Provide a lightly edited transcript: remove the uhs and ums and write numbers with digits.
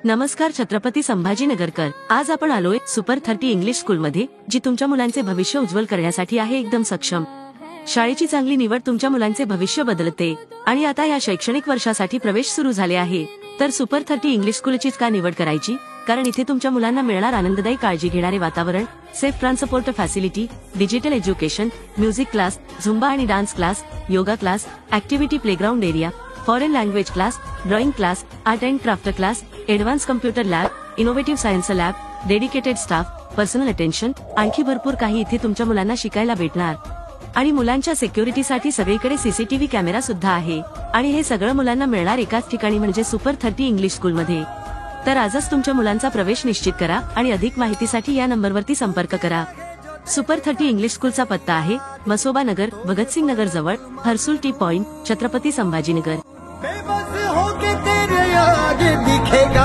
नमस्कार छत्रपती संभाजीनगरकर। आज आपण आलोय सुपर 30 इंग्लिश स्कूल मध्ये, जी तुमच्या मुलांचे भविष्य उज्ज्वल करण्यासाठी आहे एकदम सक्षम। शाळेची चांगली निवड तुमच्या मुलांचे भविष्य बदलते आणि आता या शैक्षणिक वर्षासाठी प्रवेश सुरू झाले आहे। तर सुपर 30 इंग्लिश स्कूलचीच का निवड करायची? कारण इथे तुमच्या मुलांना मिळणार आनंददायी काळजी घेणारे वातावरण, safe transport facility, digital education, music class, Zumba आणि dance class, yoga class, activity playground area, foreign language class, drawing class, art and craft class, advance computer lab, innovative science lab, dedicated staff, personal attention, आणखी भरपूर काही इथे तुमच्या मुलांना शिकायला भेटणार। आणि मुलांच्या सिक्युरिटीसाठी सगळीकडे सीसीटीव्ही कॅमेरा सुद्धा आहे। आणि हे सगळं मुलांना मिळणार एकाच ठिकाणी, म्हणजे सुपर 30 इंग्लिश स्कूल मध्ये। तर आजच तुमच्या मुलांचा प्रवेश निश्चित करा आणि अधिक माहितीसाठी या नंबरवरती संपर्क करा। सुपर 30 इंग्लिश स्कूलचा पत्ता आहे मसोबा नगर, भगतसिंग नगर जवळ, हर्सुल टी पॉइंट, छत्रपति संभाजीनगर। बेबस होके तेरे आगे दिखेगा।